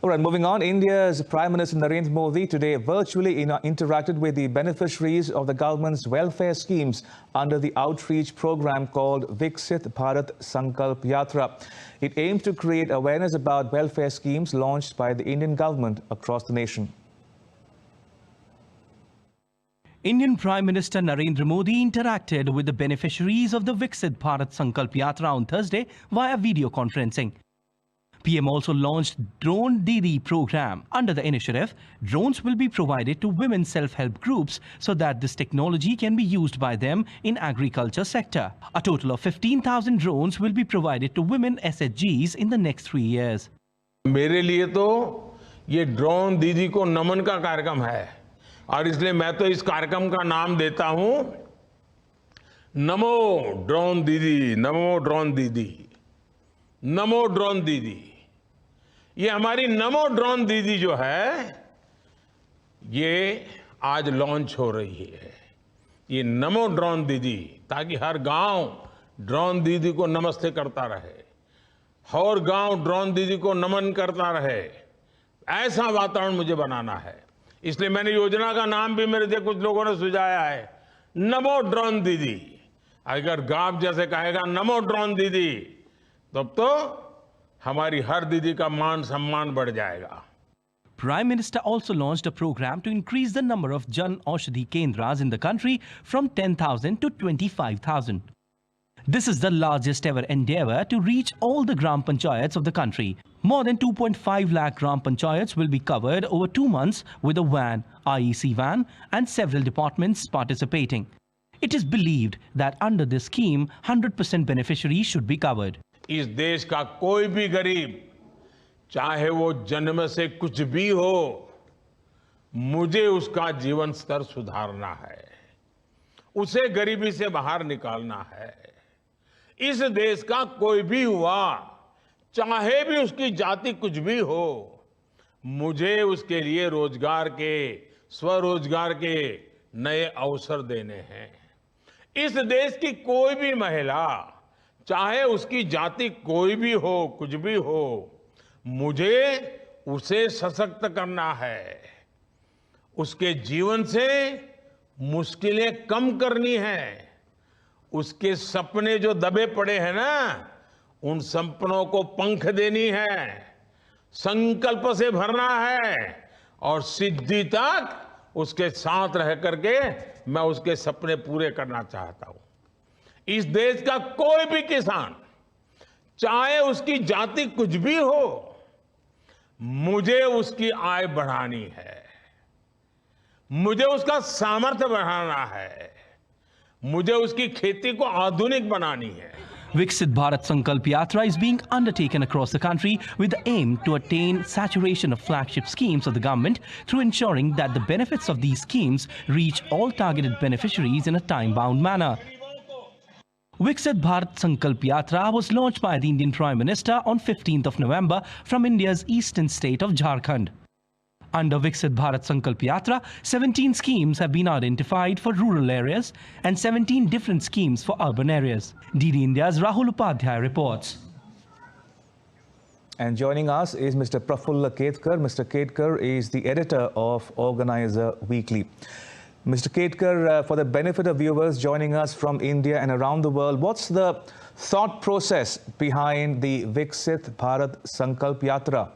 All right, moving on, India's Prime Minister Narendra Modi today virtually interacted with the beneficiaries of the government's welfare schemes under the outreach program called Viksit Bharat Sankalp Yatra. It aims to create awareness about welfare schemes launched by the Indian government across the nation. Indian Prime Minister Narendra Modi interacted with the beneficiaries of the Viksit Bharat Sankalp Yatra on Thursday via video conferencing. PM also launched Drone Didi program. Under the initiative, drones will be provided to women self-help groups so that this technology can be used by them in agriculture sector. A total of 15,000 drones will be provided to women SHGs in the next 3 years. मेरे लिए तो ये drone दीदी को नमन का कार्यक्रम है और इसलिए मैं तो इस कार्यक्रम का नाम देता हूं नमो ड्रोन दीदी, नमो ड्रोन दीदी, नमो ड्रोन दीदी। ये हमारी नमो ड्रोन दीदी जो है ये आज लॉन्च हो रही है। ये नमो ड्रोन दीदी ताकि हर गांव ड्रोन दीदी को नमस्ते करता रहे, हर गांव ड्रोन दीदी को नमन करता रहे, ऐसा वातावरण मुझे बनाना है। इसलिए मैंने योजना का नाम भी मेरे से कुछ लोगों ने सुझाया है, नमो ड्रोन दीदी। अगर गांव जैसे कहेगा नमो ड्रोन दीदी तब तो हमारी हर दीदी का मान सम्मान बढ़ जाएगा। Prime Minister also launched a program to increase the number of Jan Aushadhi Kendras in the country from 10,000 to 25,000. This is the largest ever endeavor to reach all the Gram Panchayats of the country. More than 2.5 lakh Gram Panchayats will be covered over 2 months with a van, IEC van, and several departments participating. It is believed that under this scheme, 100% beneficiaries should be covered. इस देश का कोई भी गरीब चाहे वो जन्म से कुछ भी हो, मुझे उसका जीवन स्तर सुधारना है, उसे गरीबी से बाहर निकालना है। इस देश का कोई भी हुआ चाहे भी उसकी जाति कुछ भी हो, मुझे उसके लिए रोजगार के, स्वरोजगार के नए अवसर देने हैं। इस देश की कोई भी महिला चाहे उसकी जाति कोई भी हो, कुछ भी हो, मुझे उसे सशक्त करना है, उसके जीवन से मुश्किलें कम करनी है, उसके सपने जो दबे पड़े हैं ना, उन सपनों को पंख देनी है, संकल्प से भरना है और सिद्धि तक उसके साथ रह करके मैं उसके सपने पूरे करना चाहता हूं। इस देश का कोई भी किसान चाहे उसकी जाति कुछ भी हो, मुझे उसकी आय बढ़ानी है, मुझे उसका सामर्थ्य बढ़ाना है, मुझे उसकी खेती को आधुनिक बनानी है। Viksit Bharat Sankalp Yatra is being undertaken across the country with the aim to attain saturation of flagship schemes of the government through ensuring that the benefits of these schemes reach all targeted beneficiaries in a time-bound manner. Viksit Bharat Sankalp Yatra was launched by the Indian Prime Minister on 15th of November from India's eastern state of Jharkhand. Under Viksit Bharat Sankalp Yatra, 17 schemes have been identified for rural areas and 17 different schemes for urban areas. DD India's Rahul Upadhyay reports. And joining us is Mr. Prafulla Ketkar. Mr. Ketkar is the editor of Organizer Weekly. Mr. Ketkar, for the benefit of viewers joining us from India and around the world, what's the thought process behind the Viksit Bharat Sankalp Yatra?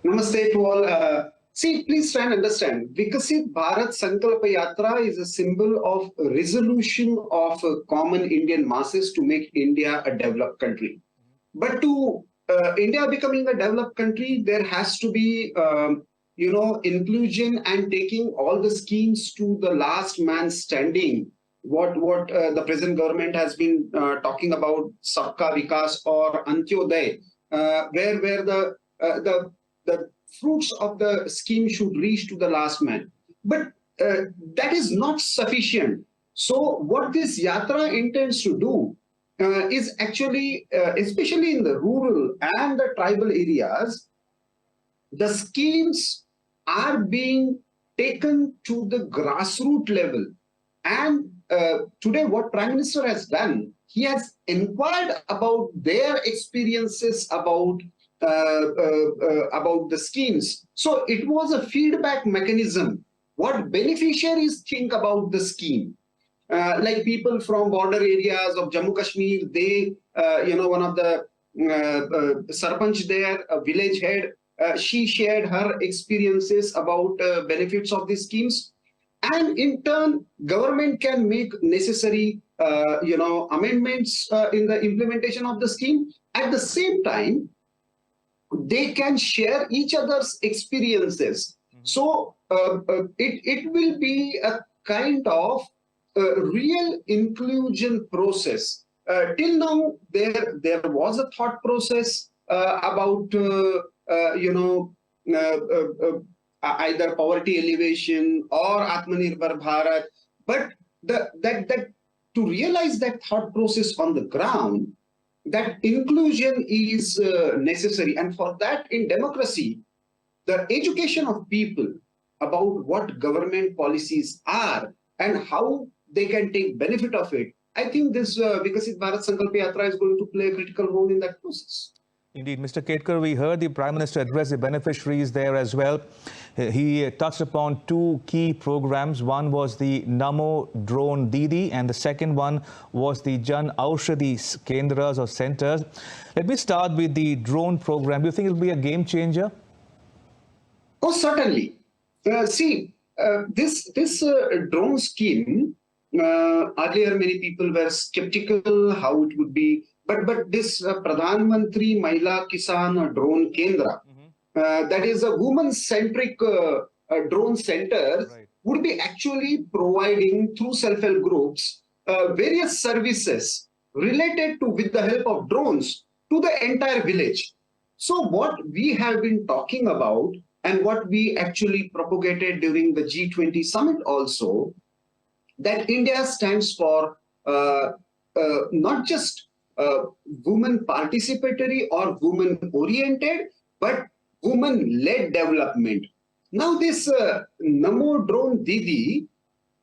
Namaste to all. See, please try and understand. Viksit Bharat Sankalp Yatra is a symbol of resolution of common Indian masses to make India a developed country. But to India becoming a developed country, there has to be inclusion and taking all the schemes to the last man standing. What the present government has been talking about, Sabka Vikas or Antyoday, where the fruits of the scheme should reach to the last man. But that is not sufficient. So what this yatra intends to do is actually, especially in the rural and the tribal areas, the schemes are being taken to the grassroots level. And today what Prime Minister has done, he has inquired about their experiences about about the schemes. So it was a feedback mechanism. What beneficiaries think about the scheme. Like people from border areas of Jammu Kashmir, they, one of the Sarpanch there, a village head, she shared her experiences about benefits of these schemes. And in turn, government can make necessary, amendments in the implementation of the scheme. At the same time, they can share each other's experiences. So it will be a kind of real inclusion process. Till now, there was a thought process about either poverty elevation or Atmanirbhar Bharat, but that to realize that thought process on the ground, that inclusion is necessary, and for that, in democracy, the education of people about what government policies are and how they can take benefit of it, I think this Viksit Bharat Sankalp Yatra is going to play a critical role in that process. Indeed, Mr. Kendra, we heard the Prime Minister address the beneficiaries there as well. He touched upon two key programs. One was the Namo Drone Didi, and the second one was the Jan Aushadhi Kendras or centers. Let me start with the drone program. Do you think it will be a game changer? Oh, certainly. This drone scheme, earlier many people were skeptical how it would be, but this Pradhan Mantri Mahila Kisan Drone Kendra, that is a woman-centric drone center, right, would be actually providing through self-help groups various services related to, with the help of drones, to the entire village. So what we have been talking about and what we actually propagated during the G20 summit also, that India stands for not just women participatory or women oriented, but women-led development. Now this Namo Drone Didi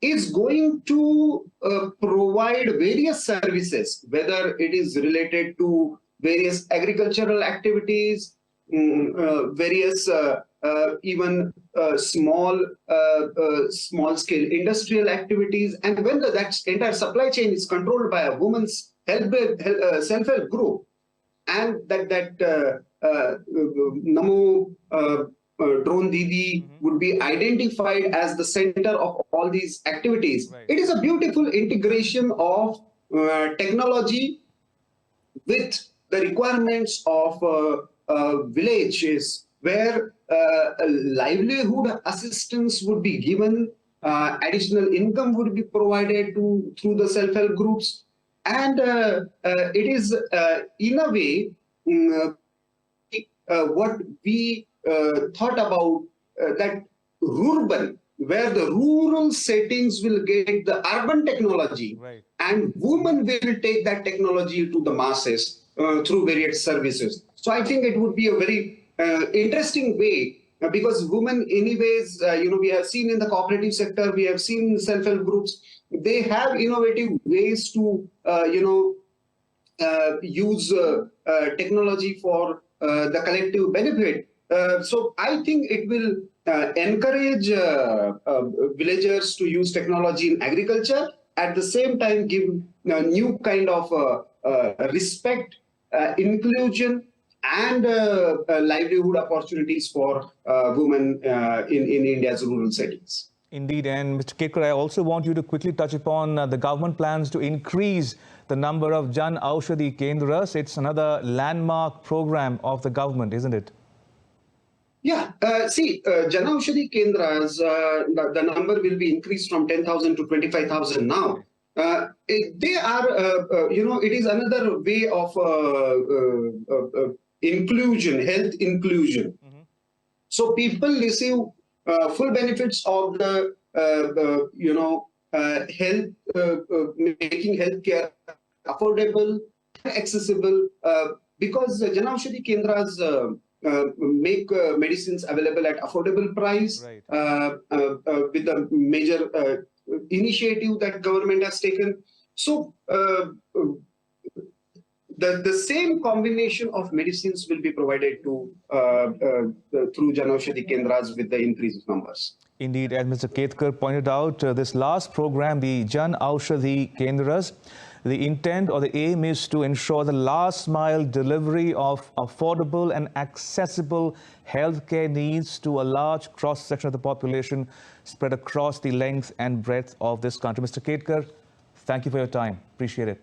is going to provide various services, whether it is related to various agricultural activities, various even small-scale industrial activities, and when that entire supply chain is controlled by a woman's self-help group, and that Namo Drone Didi would be identified as the center of all these activities. Right. It is a beautiful integration of technology with the requirements of villages, where livelihood assistance would be given, additional income would be provided through the self-help groups, and it is in a way what we thought about, that rural, where the rural settings will get the urban technology, right, and women will take that technology to the masses through various services. So I think it would be a very interesting way, because women anyways, we have seen in the cooperative sector, we have seen self-help groups, they have innovative ways to, use technology for the collective benefit. So I think it will encourage villagers to use technology in agriculture, at the same time give a new kind of respect, inclusion, and livelihood opportunities for women in India's rural settings. Indeed, and Mr. Kendra, I also want you to quickly touch upon the government plans to increase the number of Jan Aushadhi Kendras. It's another landmark program of the government, isn't it? Yeah, Jan Aushadhi Kendras, the number will be increased from 10,000 to 25,000 now. They are, it is another way of inclusion, health inclusion. So people receive full benefits of the, health, making healthcare affordable, accessible, because Jan Aushadhi Kendras make medicines available at affordable price, right, with a major initiative that government has taken. So the same combination of medicines will be provided to through Jan Aushadhi Kendras with the increased numbers. Indeed, as Mr. Ketkar pointed out, this last program, the Jan Aushadhi Kendras, the intent or the aim is to ensure the last mile delivery of affordable and accessible healthcare needs to a large cross-section of the population spread across the length and breadth of this country. Mr. Ketkar, thank you for your time. Appreciate it.